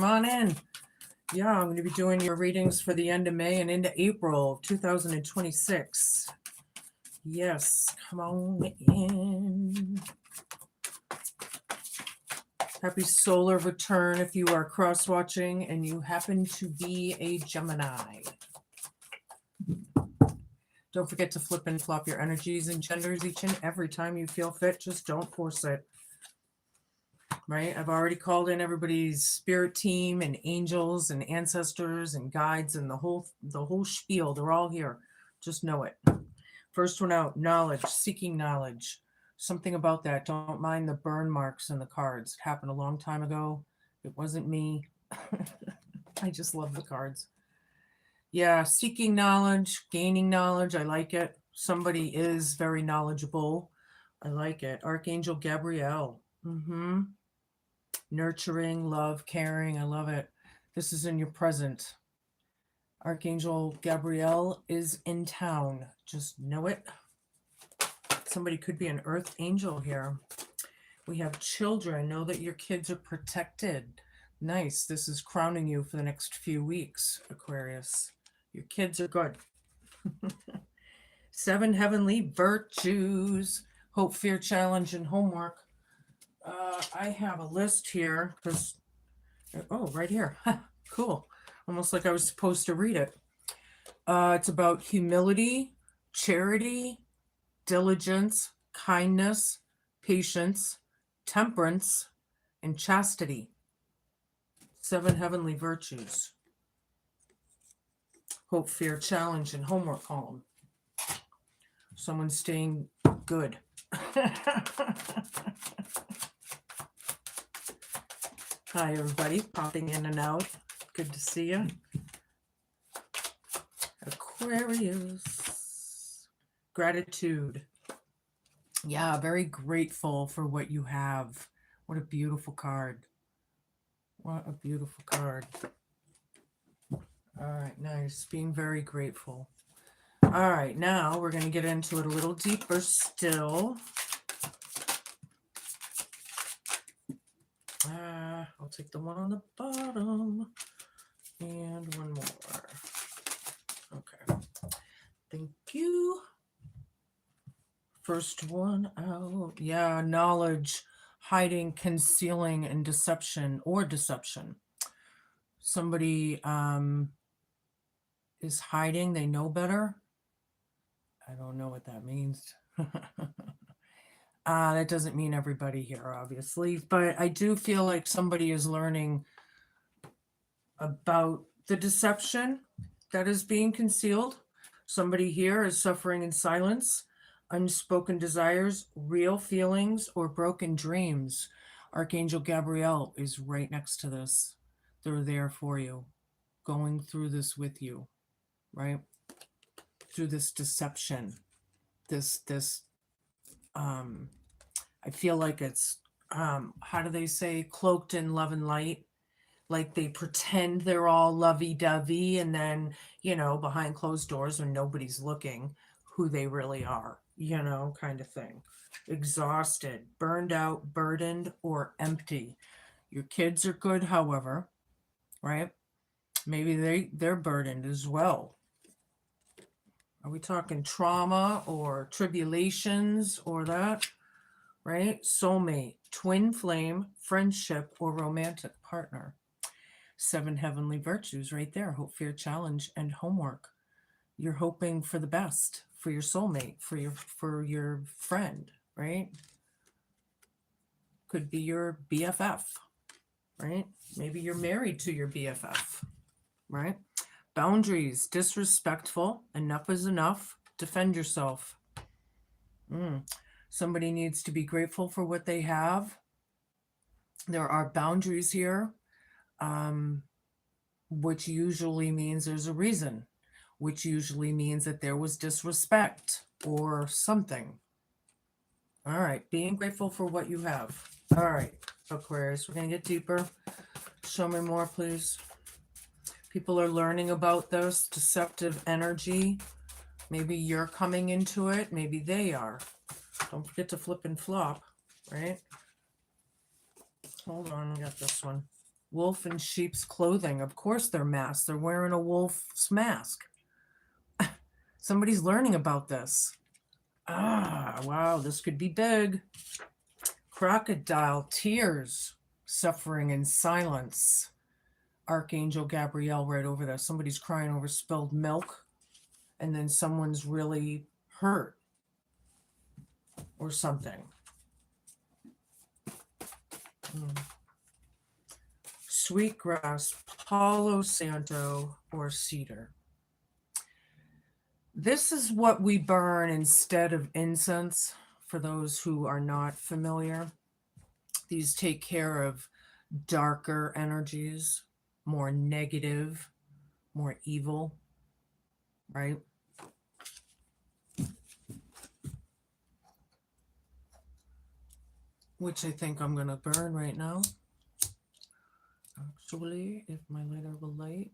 on in. Yeah, I'm going to be doing your readings for the end of May and into April of 2026. Yes, come on in. Happy solar return if you are cross-watching and you happen to be a Gemini. Don't forget to flip and flop your energies and genders each and every time you feel fit. Just don't force it. Right? I've already called in everybody's spirit team and angels and ancestors and guides and the whole spiel. They're all here. Just know it. First one out, knowledge, seeking knowledge. Something about that. Don't mind the burn marks in the cards. It happened a long time ago. It wasn't me. I just love the cards. Yeah, seeking knowledge, gaining knowledge. I like it. Somebody is very knowledgeable. I like it. Archangel Gabrielle. Nurturing, love, caring. I love it. This is in your present. Archangel Gabrielle is in town. Just know it. Somebody could be an earth angel here. We have children. Know that your kids are protected. Nice. This is crowning you for the next few weeks, Aquarius. Your kids are good. 7 heavenly virtues. Hope, fear, challenge, and homework. I have a list here because, right here. Cool. Almost like I was supposed to read it. It's about humility, charity, diligence, kindness, patience, temperance, and chastity. 7 heavenly virtues. Hope, fear, challenge, and homework column. Someone's staying good. Hi, everybody. Popping in and out. Good to see you. Aquarius. Gratitude. Yeah, very grateful for what you have. What a beautiful card. What a beautiful card. All right, nice. Being very grateful. All right, now we're going to get into it a little deeper still. I'll take the one on the bottom and one more. Okay. Thank you. First one out. Yeah, knowledge, hiding, concealing, and deception or deception. Somebody is hiding. They know better. I don't know what that means. That doesn't mean everybody here, obviously, but I do feel like somebody is learning about the deception that is being concealed. Somebody here is suffering in silence, unspoken desires, real feelings, or broken dreams. Archangel Gabrielle is right next to this. They're there for you, going through this with you, right? Through this deception, I feel like it's, how do they say, cloaked in love and light? Like they pretend they're all lovey-dovey and then, behind closed doors when nobody's looking, who they really are, kind of thing. Exhausted, burned out, burdened, or empty. Your kids are good, however, right? Maybe they're burdened as well. Are we talking trauma or tribulations or that? Right? Soulmate, twin flame, friendship, or romantic partner. 7 heavenly virtues right there. Hope, fear, challenge, and homework. You're hoping for the best for your soulmate, for your friend, right? Could be your BFF, right? Maybe you're married to your BFF, right? Boundaries, disrespectful, enough is enough, defend yourself. Somebody needs to be grateful for what they have. There are boundaries here, which usually means there's a reason, which usually means that there was disrespect or something. All right, being grateful for what you have. All right, Aquarius, we're going to get deeper. Show me more, please. People are learning about this deceptive energy. Maybe you're coming into it. Maybe they are. Don't forget to flip and flop, right? Hold on, I got this one. Wolf in sheep's clothing. Of course they're masked. They're wearing a wolf's mask. Somebody's learning about this. Ah, wow, this could be big. Crocodile tears, suffering in silence. Archangel Gabrielle right over there. Somebody's crying over spilled milk, and then someone's really hurt or something. Sweetgrass, Palo Santo, or cedar. This is what we burn instead of incense, for those who are not familiar. These take care of darker energies, more negative, more evil, right? Which I think I'm going to burn right now. Actually, if my lighter will light.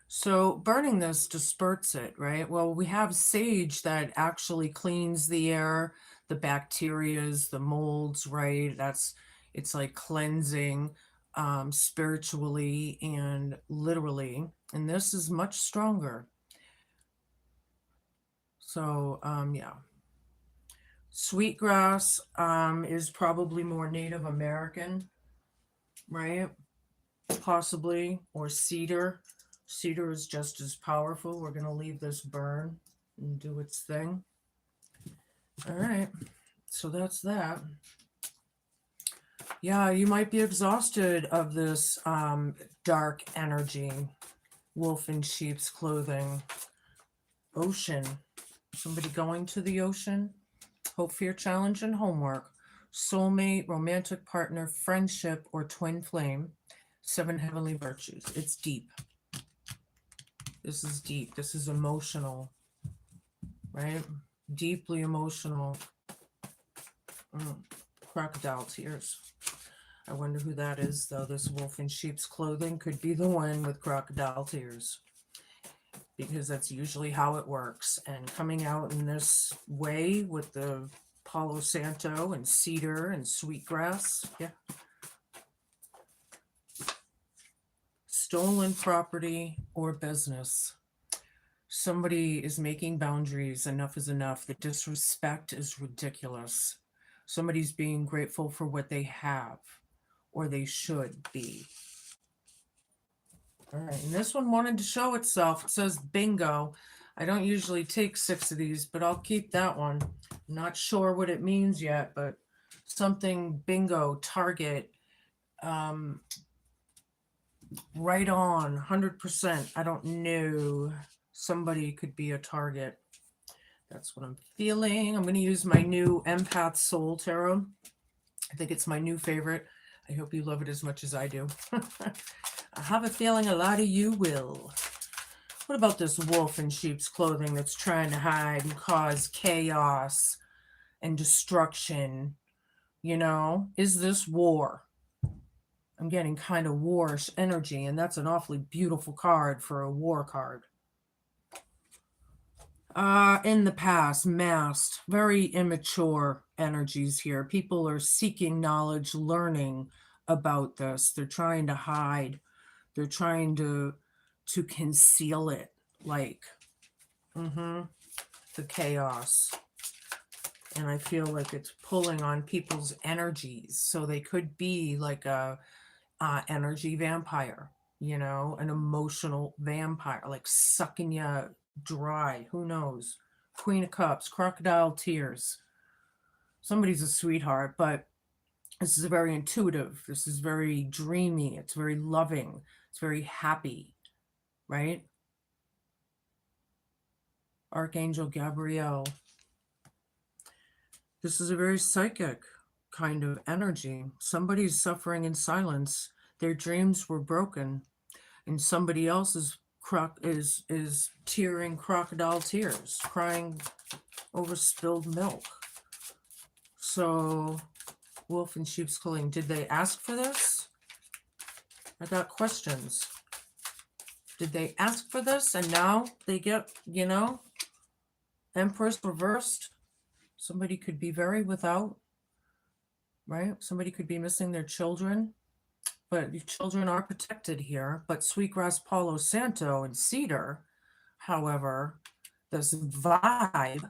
So burning this disperses it, right? Well, we have sage that actually cleans the air, the bacterias, the molds, right? It's like cleansing spiritually and literally. And this is much stronger. So, yeah. Sweetgrass is probably more Native American, right? Possibly, or cedar. Cedar is just as powerful. We're going to leave this burn and do its thing. All right, so that's that. Yeah, you might be exhausted of this dark energy. Wolf in sheep's clothing. Ocean. Somebody going to the ocean. Hope for your challenge and homework. Soulmate, romantic partner, friendship, or twin flame. 7 heavenly virtues. It's deep. This is deep. This is emotional, right? Deeply emotional. Crocodile tears. I wonder who that is, though. This wolf in sheep's clothing could be the one with crocodile tears, because that's usually how it works. And coming out in this way with the Palo Santo and cedar and sweetgrass, yeah. Stolen property or business. Somebody is making boundaries. Enough is enough. The disrespect is ridiculous. Somebody's being grateful for what they have, or they should be. All right, and this one wanted to show itself. It says bingo. I don't usually take 6 of these, but I'll keep that one. I'm not sure what it means yet, but something bingo, target, right on, 100%. I don't know. Somebody could be a target. That's what I'm feeling. I'm going to use my new Empath Soul Tarot. I think it's my new favorite. I hope you love it as much as I do. I have a feeling a lot of you will. What about this wolf in sheep's clothing that's trying to hide and cause chaos and destruction? You know, is this war? I'm getting kind of warish energy, and that's an awfully beautiful card for a war card. In the past, masked, very immature energies here. People are seeking knowledge, learning about this. They're trying to hide. They're trying to conceal it, like the chaos. And I feel like it's pulling on people's energies. So they could be like a energy vampire, you know, an emotional vampire, like sucking you dry. Who knows? Queen of Cups, crocodile tears. Somebody's a sweetheart, but this is very intuitive. This is very dreamy. It's very loving. It's very happy, right? Archangel Gabrielle. This is a very psychic kind of energy. Somebody's suffering in silence. Their dreams were broken, and somebody else is tearing crocodile tears, crying over spilled milk. So, wolf in sheep's clothing. Did they ask for this? I got questions. Did they ask for this and now they get, you know, Empress reversed? Somebody could be very without. right? Somebody could be missing their children, but your children are protected here. But Sweetgrass, Palo Santo, and Cedar, however, this vibe,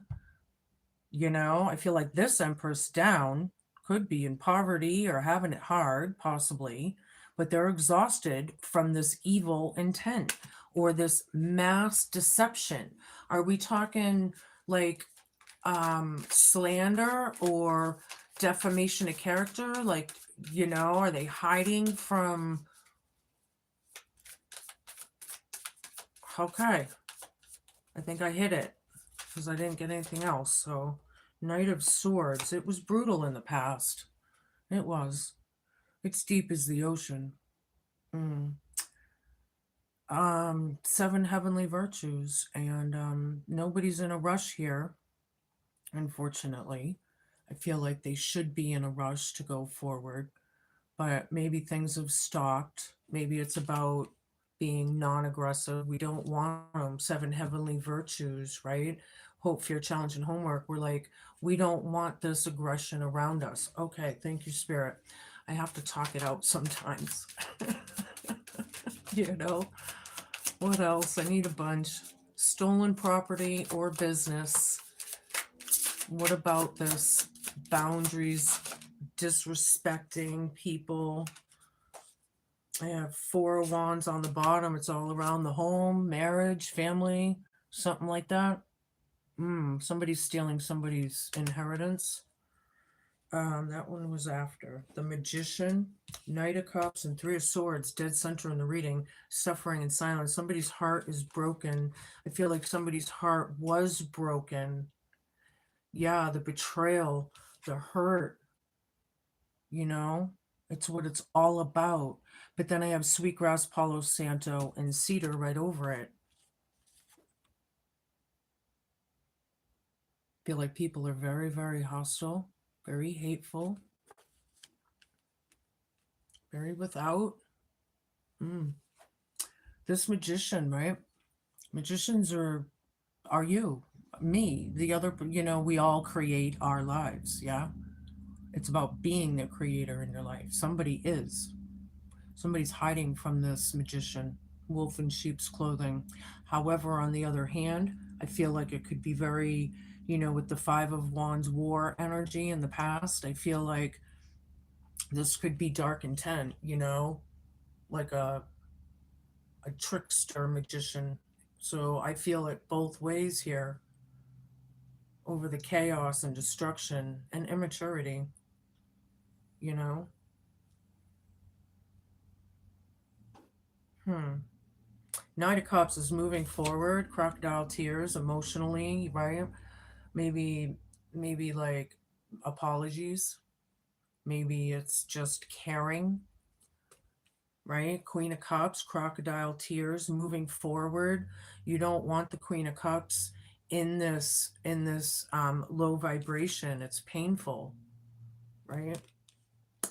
I feel like this Empress down could be in poverty or having it hard, possibly, but they're exhausted from this evil intent or this mass deception. Are we talking like slander or defamation of character? Like, are they hiding from? Okay, I think I hit it because I didn't get anything else. So, Knight of Swords. It was brutal in the past. It was. It's deep as the ocean. Seven heavenly virtues, and nobody's in a rush here, unfortunately. I feel like they should be in a rush to go forward, but maybe things have stopped. Maybe it's about being non-aggressive. We don't want them. Seven heavenly virtues, right? Hope, fear, challenge, and homework. We're like, we don't want this aggression around us. Okay, thank you, Spirit. I have to talk it out sometimes. What else? I need a bunch. Stolen property or business. What about this? Boundaries, disrespecting people. I have Four of Wands on the bottom. It's all around the home, marriage, family, something like that. Somebody's stealing somebody's inheritance. That one was after. The Magician, Knight of Cups, and Three of Swords, dead center in the reading, suffering and silence. Somebody's heart is broken. I feel like somebody's heart was broken. Yeah, the betrayal, the hurt, it's what it's all about. But then I have Sweetgrass, Palo Santo, and Cedar right over it. I feel like people are very, very hostile, very hateful, very without. This Magician, right? Magicians are you, me, the other, we all create our lives, yeah? It's about being the creator in your life. Somebody is. Somebody's hiding from this magician, wolf in sheep's clothing. However, on the other hand, I feel like it could be very, with the Five of Wands war energy in the past, I feel like this could be dark intent, like a trickster magician. So I feel it both ways here over the chaos and destruction and immaturity, you know? Knight of Cups is moving forward, crocodile tears emotionally, right? Maybe like apologies. Maybe it's just caring, right? Queen of Cups, crocodile tears, moving forward. You don't want the Queen of Cups in this low vibration. It's painful, right?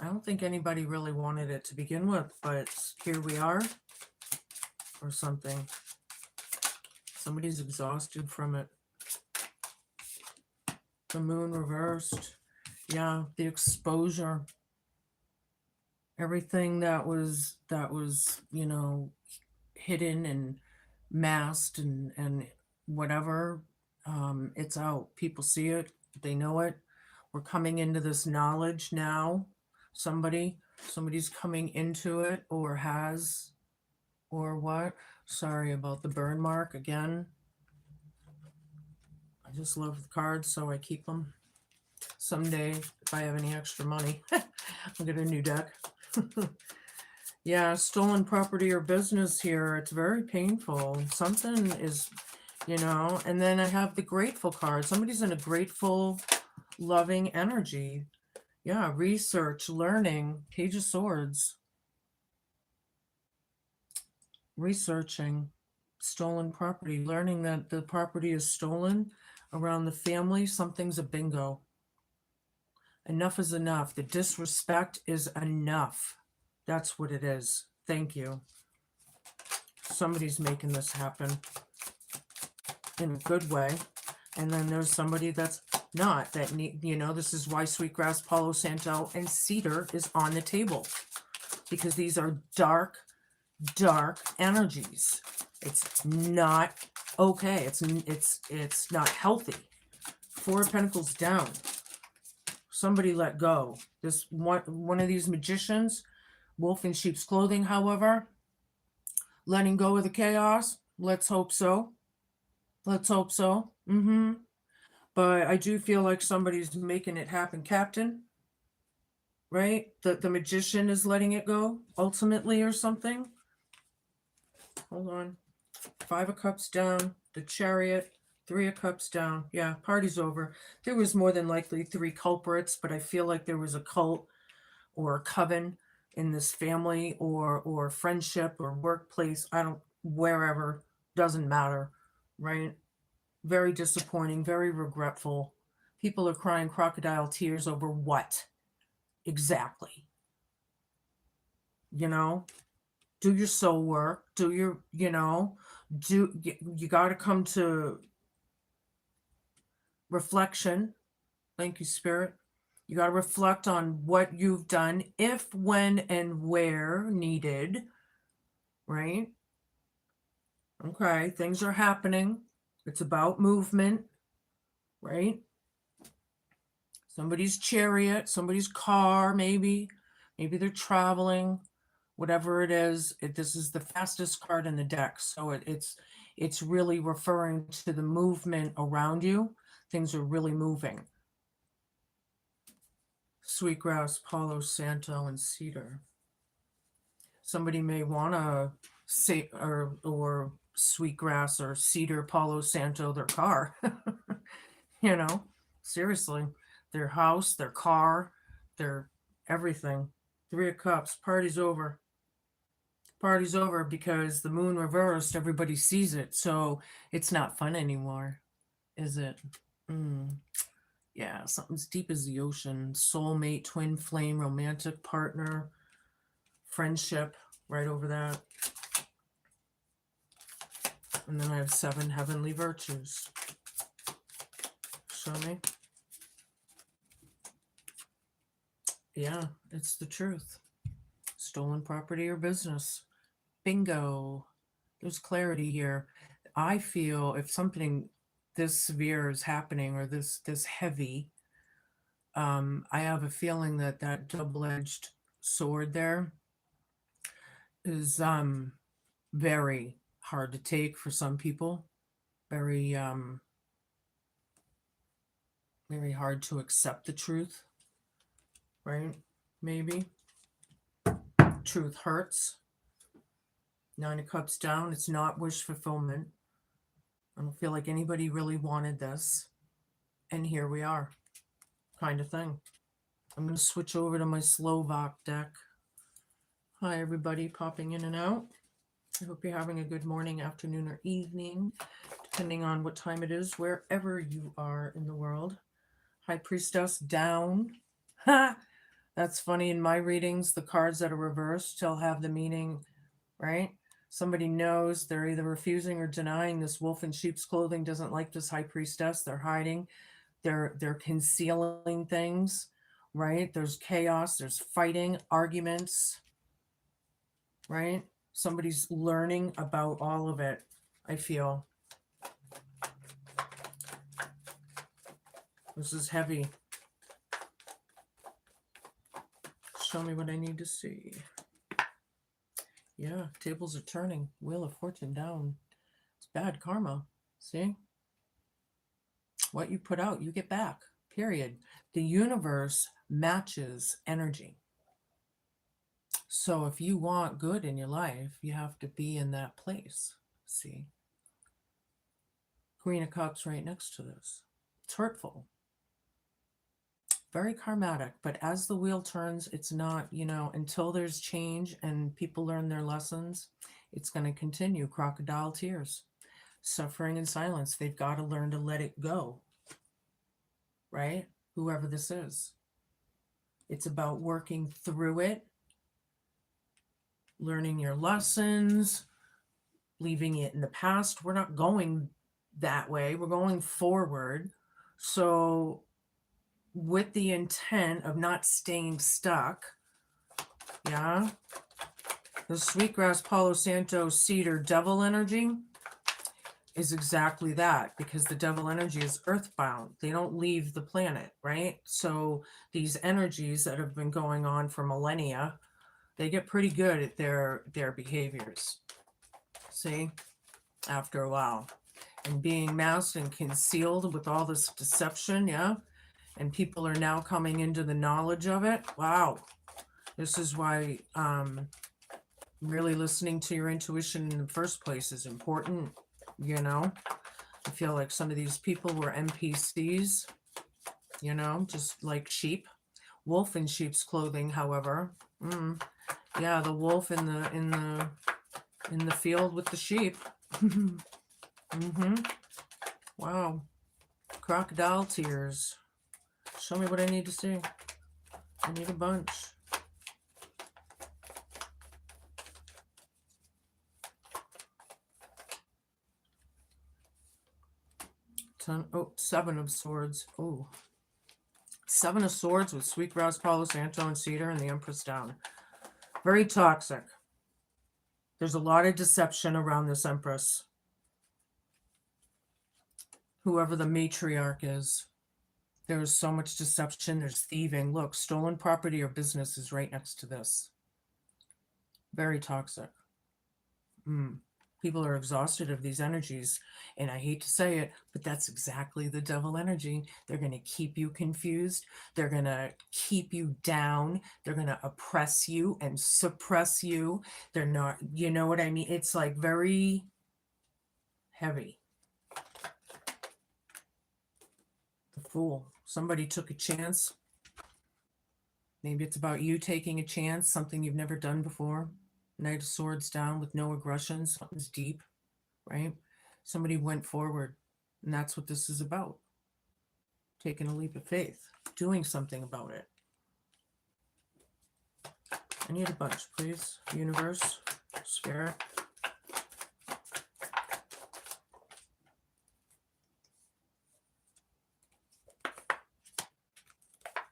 I don't think anybody really wanted it to begin with, but here we are, or something. Somebody's exhausted from it. The Moon reversed. Yeah, the exposure. Everything that was hidden and masked and whatever, it's out. People see it. They know it. We're coming into this knowledge now. Somebody's coming into it, or has, or what. Sorry about the burn mark again. I just love the cards, so I keep them. Someday, if I have any extra money, I'll get a new deck. Yeah, stolen property or business here. It's very painful. Something is, and then I have the grateful card. Somebody's in a grateful, loving energy. Yeah, research, learning, Page of Swords. Researching stolen property, learning that the property is stolen around the family. Something's a bingo. Enough is enough. The disrespect is enough. That's what it is. Thank you. Somebody's making this happen in a good way. And then there's somebody that's not, that need, this is why Sweetgrass, Palo Santo, and Cedar is on the table. Because these are dark, dark energies. It's not okay. It's not healthy. Four of Pentacles down. Somebody let go. This one of these magicians, wolf in sheep's clothing, however, letting go of the chaos. Let's hope so. Let's hope so. But I do feel like somebody's making it happen, Captain. Right? The magician is letting it go, ultimately, or something. Hold on. 5 of Cups down. The Chariot. 3 of Cups down. Yeah, party's over. There was more than likely 3 culprits, but I feel like there was a cult or a coven in this family or friendship or workplace. Wherever, doesn't matter, right? Very disappointing, very regretful. People are crying crocodile tears over what? Exactly. Do your soul work. Do your, you got to come to reflection. Thank you, Spirit. You got to reflect on what you've done, if, when, and where needed, right? Okay, things are happening. It's about movement, right? Somebody's chariot, somebody's car, maybe they're traveling, whatever it is. This is the fastest card in the deck, so it's really referring to the movement around you. Things are really moving. Sweetgrass, Palo Santo, and Cedar. Somebody may want to say or Sweetgrass or Cedar, Palo Santo their car. Seriously, their house, their car, their everything. 3 of Cups. Party's over. Party's over because the moon reversed. Everybody sees it, so it's not fun anymore, is it? Yeah, something's deep as the ocean. Soulmate, twin flame, romantic partner, friendship, right over that. And then I have 7 heavenly virtues. Show me. Yeah, it's the truth. Stolen property or business. Bingo. There's clarity here. I feel if something this severe is happening or this heavy, I have a feeling that double-edged sword there is very hard to take for some people. Very very hard to accept the truth, right? Maybe. Truth hurts. 9 of Cups down. It's not wish fulfillment. I don't feel like anybody really wanted this. And here we are. Kind of thing. I'm going to switch over to my Slovak deck. Hi, everybody popping in and out. I hope you're having a good morning, afternoon, or evening, depending on what time it is, wherever you are in the world. High Priestess down. Ha! That's funny. In my readings, the cards that are reversed still have the meaning, right? Somebody knows they're either refusing or denying. This wolf in sheep's clothing doesn't like this High Priestess. They're hiding. They're concealing things, right? There's chaos. There's fighting, arguments, right? Somebody's learning about all of it, I feel. This is heavy. Show me what I need to see. Yeah, tables are turning. Wheel of Fortune down. It's bad karma. See? What you put out, you get back. Period. The universe matches energy. So if you want good in your life, you have to be in that place. See? Queen of Cups right next to this. It's hurtful. Very karmatic, but as the wheel turns, it's not, until there's change and people learn their lessons, it's going to continue. Crocodile tears, suffering in silence. They've got to learn to let it go, right? Whoever this is. It's about working through it, learning your lessons, leaving it in the past. We're not going that way. We're going forward. So with the intent of not staying stuck, yeah, the sweetgrass, Palo Santo, cedar, devil energy is exactly that, because the devil energy is earthbound. They don't leave the planet, right? So these energies that have been going on for millennia, they get pretty good at their behaviors. See, after a while, and being masked and concealed with all this deception, yeah, and people are now coming into the knowledge of it. Wow, this is why really listening to your intuition in the first place is important. You know, I feel like some of these people were NPCs, you know, just like sheep. Wolf in sheep's clothing, however. Yeah, the wolf in the field with the sheep. Wow. Crocodile tears. Show me what I need to see. I need a bunch. Seven of Swords. Oh. Seven of Swords with sweetgrass, Palo Santo, and cedar, and the Empress down. Very toxic. There's a lot of deception around this Empress. Whoever the matriarch is. There is so much deception. There's thieving. Look, stolen property or business is right next to this. Very toxic. People are exhausted of these energies. And I hate to say it, but that's exactly the devil energy. They're going to keep you confused. They're going to keep you down. They're going to oppress you and suppress you. They're not, you know what I mean? It's like very heavy. The Fool. Somebody took a chance. Maybe it's about you taking a chance, something you've never done before. Knight of Swords down with no aggression. Something's deep, right? Somebody went forward, and that's what this is about. Taking a leap of faith, doing something about it. I need a bunch, please. Universe, Spirit.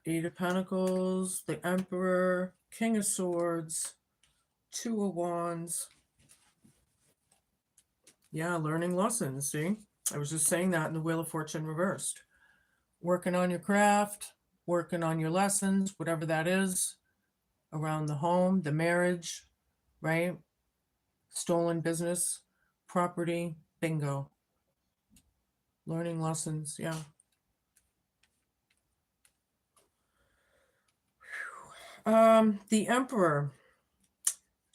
Eight of Pentacles, the Emperor, King of Swords, Two of Wands. Yeah, learning lessons, see? I was just saying that in the Wheel of Fortune reversed. Working on your craft, working on your lessons, whatever that is, around the home, the marriage, right? Stolen business, property, bingo. Learning lessons, yeah. The Emperor.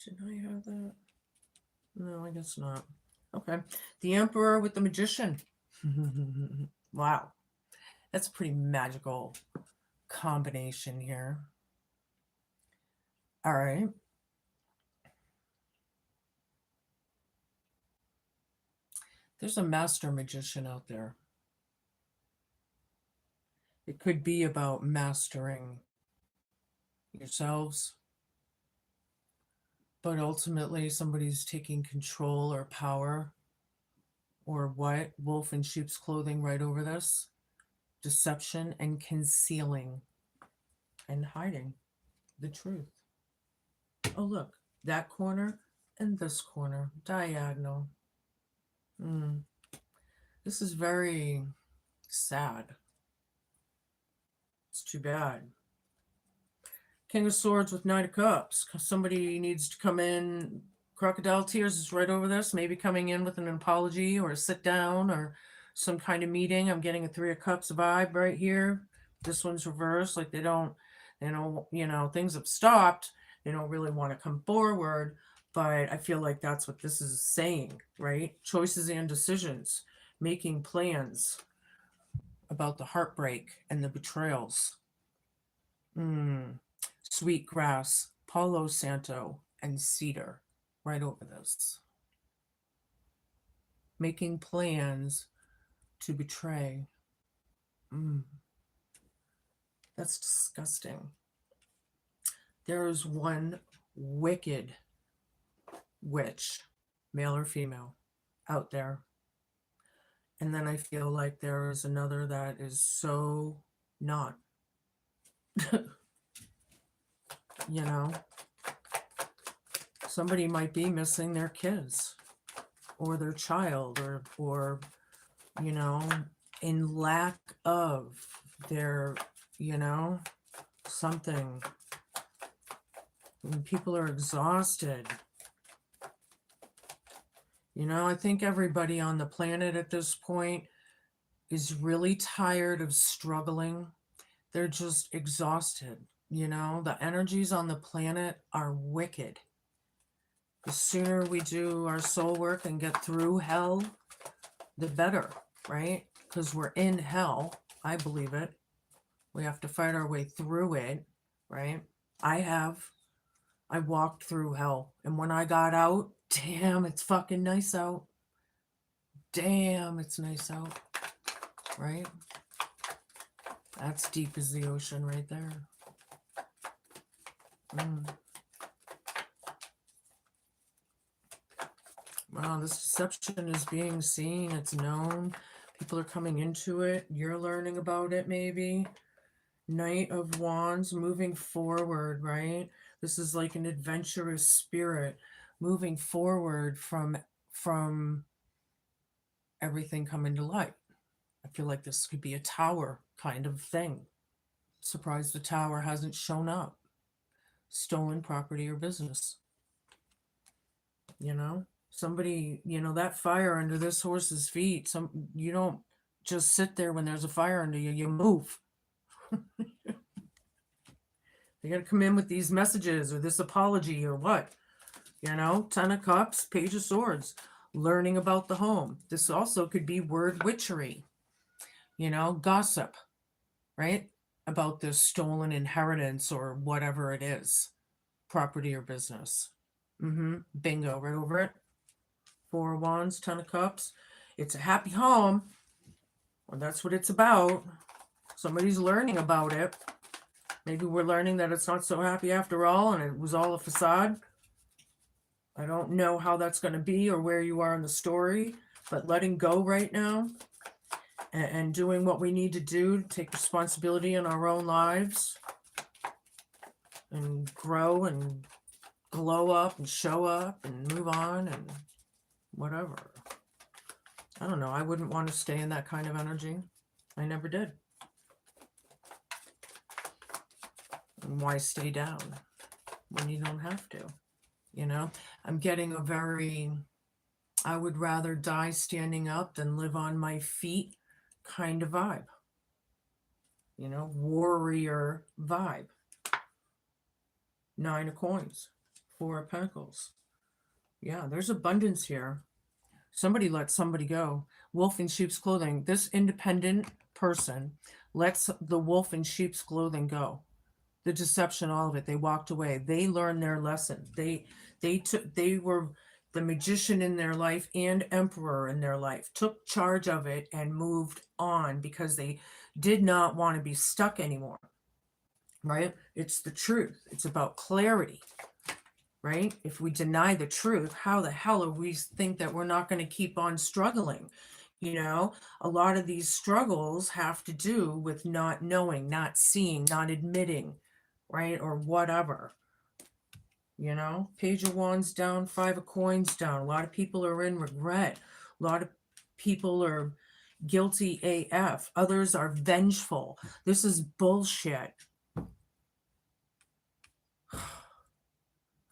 Did I have that? No, I guess not. Okay. The Emperor with the Magician. Wow. That's a pretty magical combination here. All right. There's a master magician out there. It could be about mastering yourselves, but ultimately somebody's taking control or power, or what? Wolf in sheep's clothing right over this. Deception and concealing and hiding the truth. Oh, look, that corner and this corner, diagonal. This is very sad. It's too bad. King of Swords with Knight of Cups. Somebody needs to come in. Crocodile Tears is right over this. Maybe coming in with an apology or a sit down or some kind of meeting. I'm getting a Three of Cups vibe right here. This one's reversed. Like they don't, you know, things have stopped. They don't really want to come forward. But I feel like that's what this is saying, right? Choices and decisions. Making plans about the heartbreak and the betrayals. Sweetgrass, Palo Santo, and cedar right over this. Making plans to betray. That's disgusting. There is one wicked witch, male or female, out there. And then I feel like there is another that is so not. You know, somebody might be missing their kids or their child, or you know, in lack of their, you know, something. When people are exhausted. You know, I think everybody on the planet at this point is really tired of struggling. They're just exhausted. You know, the energies on the planet are wicked. The sooner we do our soul work and get through hell, the better, right? Because we're in hell. I believe it. We have to fight our way through it, right? I walked through hell. And when I got out, damn, it's fucking nice out. Damn, it's nice out, right? That's deep as the ocean right there. Wow, this deception is being seen. It's known. People are coming into it. You're learning about it, maybe. Knight of Wands, moving forward, right? This is like an adventurous spirit moving forward from everything coming to light. I feel like this could be a tower kind of thing. Surprised the tower hasn't shown up. Stolen property or business. You know, somebody, you know, that fire under this horse's feet, you don't just sit there when there's a fire under you, you move. They're going to come in with these messages or this apology or what? You know, 10 of Cups, Page of Swords, learning about the home. This also could be word witchery, you know, gossip, right? About this stolen inheritance or whatever it is, property or business. Bingo, right over it. 4 of Wands, 10 of Cups. It's a happy home. Well, that's what it's about. Somebody's learning about it. Maybe we're learning that it's not so happy after all and it was all a facade. I don't know how that's going to be or where you are in the story, but letting go right now and doing what we need to do to take responsibility in our own lives and grow and glow up and show up and move on and whatever. I don't know. I wouldn't want to stay in that kind of energy. I never did. And why stay down when you don't have to? You know, I'm getting a very, I would rather die standing up than live on my feet kind of vibe. You know, warrior vibe. 9 of Coins, 4 of Pentacles. Yeah, there's abundance here. Somebody let somebody go. Wolf in sheep's clothing. This independent person lets the wolf in sheep's clothing go. The deception, all of it. They walked away. They learned their lesson. They were the magician in their life and emperor in their life, took charge of it and moved on because they did not want to be stuck anymore. Right? It's the truth. It's about clarity. Right? If we deny the truth, how the hell are we think that we're not going to keep on struggling? You know, a lot of these struggles have to do with not knowing, not seeing, not admitting, right? Or whatever. You know, Page of Wands down, 5 of Coins down. A lot of people are in regret. A lot of people are guilty AF. Others are vengeful. This is bullshit.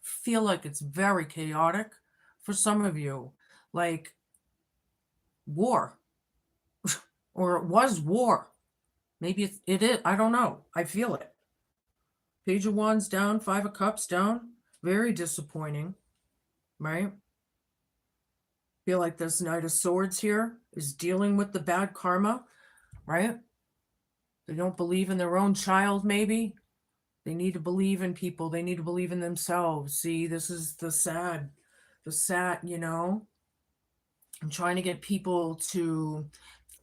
Feel like it's very chaotic for some of you, like war, or it was war. Maybe it is. I don't know. I feel it. Page of Wands down, 5 of Cups down. Very disappointing, right? Feel like this Knight of Swords here is dealing with the bad karma, right? They don't believe in their own child, maybe. They need to believe in people. They need to believe in themselves. See, this is the sad, you know. I'm trying to get people to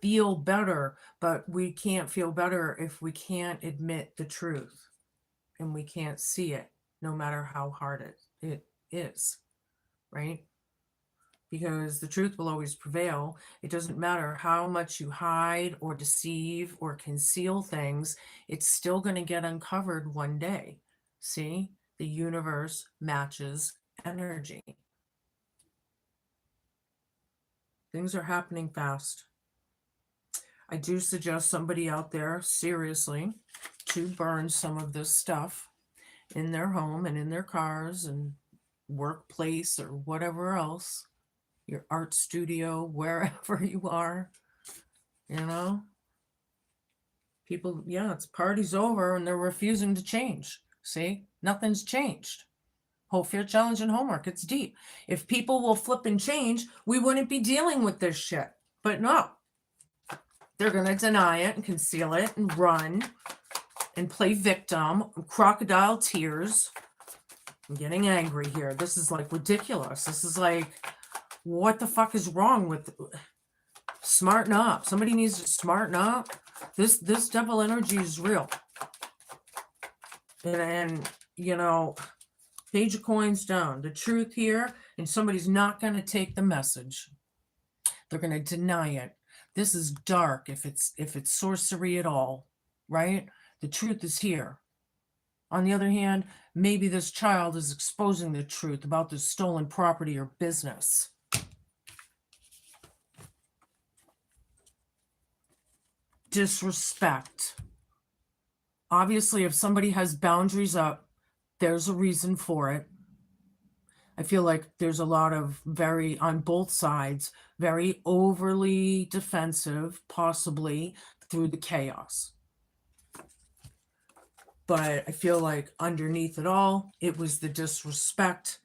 feel better, but we can't feel better if we can't admit the truth and we can't see it, no matter how hard it is, right? because the truth will always prevail. It doesn't matter how much you hide or deceive or conceal things, it's still going to get uncovered one day. See, the universe matches energy. Things are happening fast. I do suggest somebody out there, seriously, to burn some of this stuff in their home and in their cars and workplace or whatever else, your art studio, wherever you are, you know. People, yeah, it's party's over and they're refusing to change. See, nothing's changed. Hope, fear, challenge, and homework. It's deep. If people will flip and change, we wouldn't be dealing with this shit. But no, they're going to deny it and conceal it and run and play victim, crocodile tears. I'm getting angry here. This is like ridiculous. This is like, what the fuck is wrong with smarten up? Somebody needs to smarten up. This devil energy is real. And you know, page of coins down. The truth here, and somebody's not going to take the message. They're going to deny it. This is dark if it's sorcery at all, right? The truth is here. On the other hand, maybe this child is exposing the truth about the stolen property or business. Disrespect. Obviously, if somebody has boundaries up, there's a reason for it. I feel like there's a lot of on both sides, very overly defensive, possibly through the chaos. But I feel like underneath it all, it was the disrespect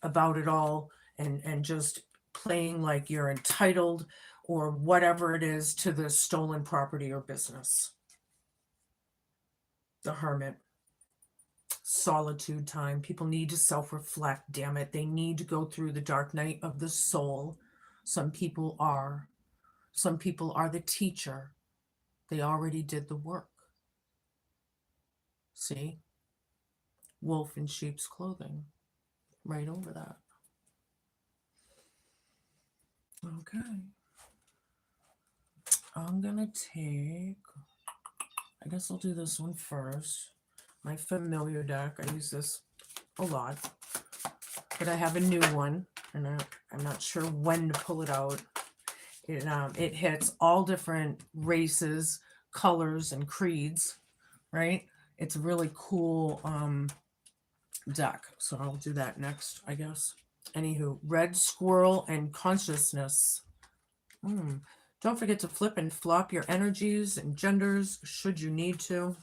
about it all and just playing like you're entitled or whatever it is to the stolen property or business. The Hermit. Solitude time. People need to self-reflect, damn it. They need to go through the dark night of the soul. Some people are. Some people are the teacher. They already did the work. See? Wolf in sheep's clothing. Right over that. Okay. I'm gonna take, I guess I'll do this one first. My familiar deck. I use this a lot, but I have a new one, and I'm not sure when to pull it out. It hits all different races, colors, and creeds, right? It's a really cool deck, so I'll do that next, I guess. Anywho, Red Squirrel and Consciousness. Don't forget to flip and flop your energies and genders should you need to.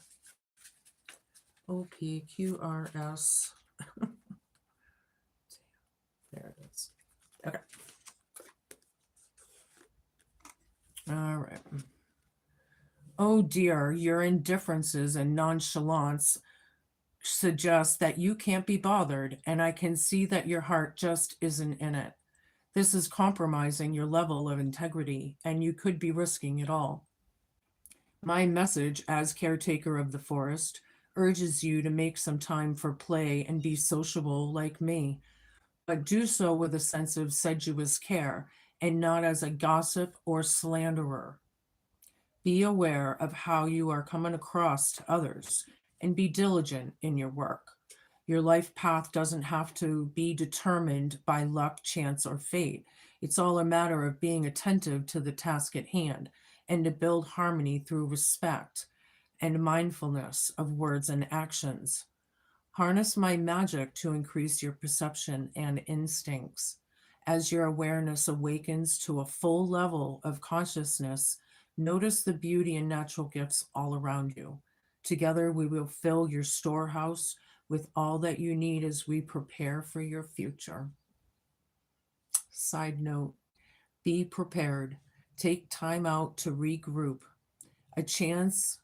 OPQRS. There it is. Okay. All right. Oh dear, your indifferences and nonchalance suggest that you can't be bothered, and I can see that your heart just isn't in it. This is compromising your level of integrity, and you could be risking it all. My message as caretaker of the forest urges you to make some time for play and be sociable like me, but do so with a sense of sedulous care and not as a gossip or slanderer. Be aware of how you are coming across to others and be diligent in your work. Your life path doesn't have to be determined by luck, chance, or fate. It's all a matter of being attentive to the task at hand and to build harmony through respect and mindfulness of words and actions. Harness my magic to increase your perception and instincts. As your awareness awakens to a full level of consciousness, notice the beauty and natural gifts all around you. Together, we will fill your storehouse with all that you need as we prepare for your future. Side note, be prepared. Take time out to regroup. A change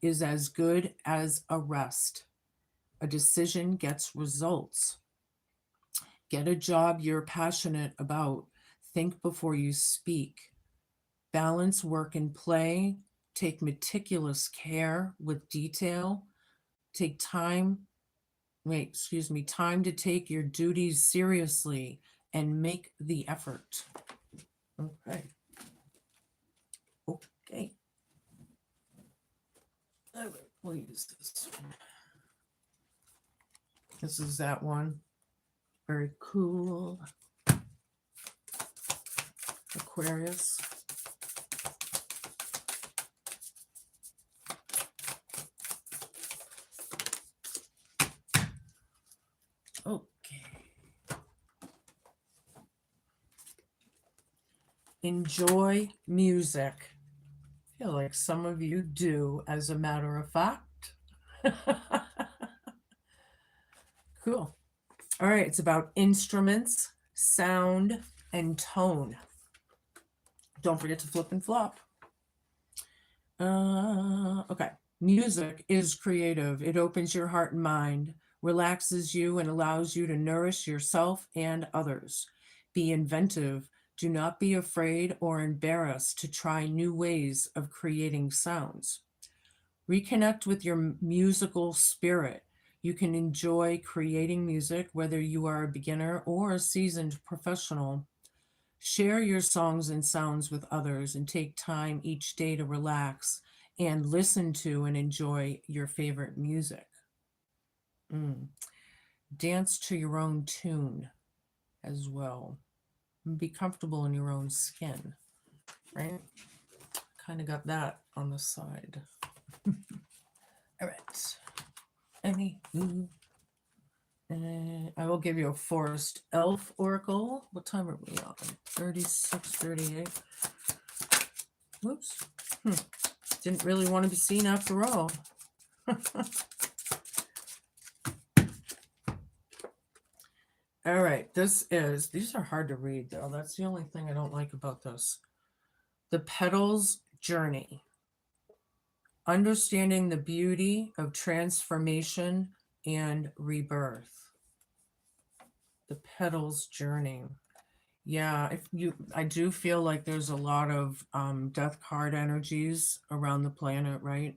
is as good as a rest. A decision gets results. Get a job you're passionate about. Think before you speak. Balance work and play. Take meticulous care with detail. Take time excuse me, time to take your duties seriously and make the effort. Okay. Okay. All right, we'll use this one. This is that one. Very cool. Aquarius. Okay. Enjoy music. I feel like some of you do, as a matter of fact. Cool. All right, it's about instruments, sound, and tone. Don't forget to flip and flop. Okay. Music is creative. It opens your heart and mind, relaxes you, and allows you to nourish yourself and others. Be inventive. Do not be afraid or embarrassed to try new ways of creating sounds. Reconnect with your musical spirit. You can enjoy creating music whether you are a beginner or a seasoned professional. Share your songs and sounds with others and take time each day to relax and listen to and enjoy your favorite music. Dance to your own tune as well. Be comfortable in your own skin, right? Kind of got that on the side. All right. Anywho, I will give you a Forest Elf Oracle. What time are we on? 36, 38. Whoops. Didn't really want to be seen after all. All right, these are hard to read though. That's the only thing I don't like about this. The Petal's Journey. Understanding the beauty of transformation and rebirth. The Petal's Journey. Yeah, I do feel like there's a lot of death card energies around the planet, right?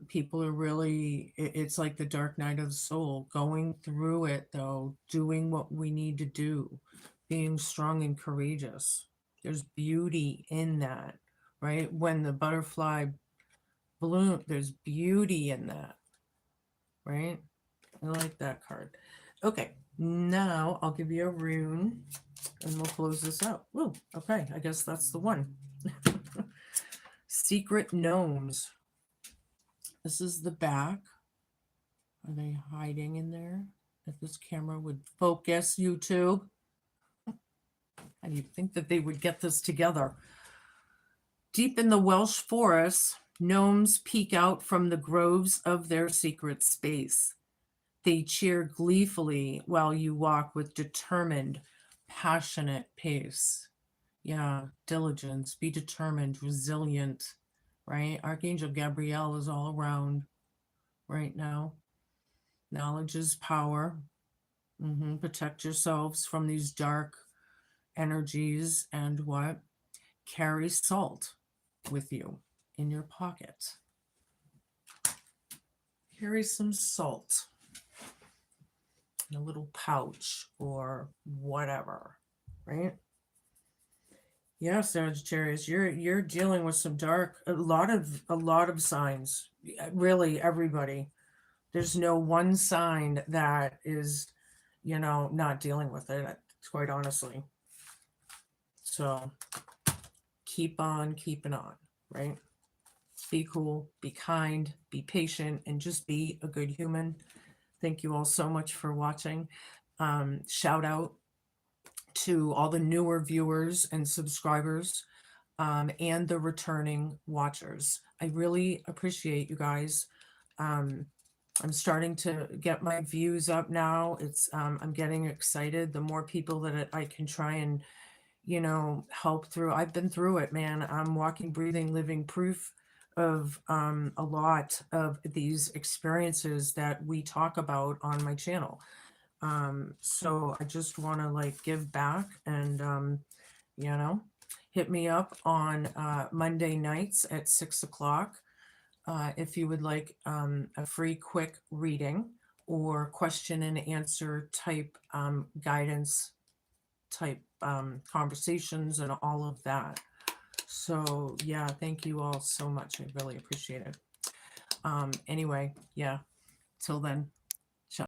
People are really, it's like the dark night of the soul, going through it though, doing what we need to do, being strong and courageous. There's beauty in that, right? When the butterfly bloom, there's beauty in that, right? I like that card. Okay, now I'll give you a rune and we'll close this out. Woo, okay, I guess that's the one. Secret Gnomes. This is the back. Are they hiding in there? If this camera would focus, YouTube. How do you think that they would get this together? Deep in the Welsh forests, gnomes peek out from the groves of their secret space. They cheer gleefully while you walk with determined, passionate pace. Yeah, diligence, be determined, resilient, right? Archangel Gabriel is all around right now. Knowledge is power. Protect yourselves from these dark energies and what? Carry salt with you in your pocket. Carry some salt in a little pouch or whatever, right? Yeah, Sagittarius, you're dealing with some dark, a lot of signs. Really, everybody. There's no one sign that is, not dealing with it, quite honestly. So keep on keeping on, right? Be cool, be kind, be patient, and just be a good human. Thank you all so much for watching. Shout out to all the newer viewers and subscribers and the returning watchers. I really appreciate you guys. I'm starting to get my views up now. I'm getting excited. The more people that I can try and, help through. I've been through it, man. I'm walking, breathing, living proof of a lot of these experiences that we talk about on my channel. So I just want to give back and, hit me up on Monday nights at 6 o'clock if you would like a free quick reading, or question and answer type guidance type conversations and all of that. So yeah, thank you all so much. I really appreciate it. Anyway, yeah, till then.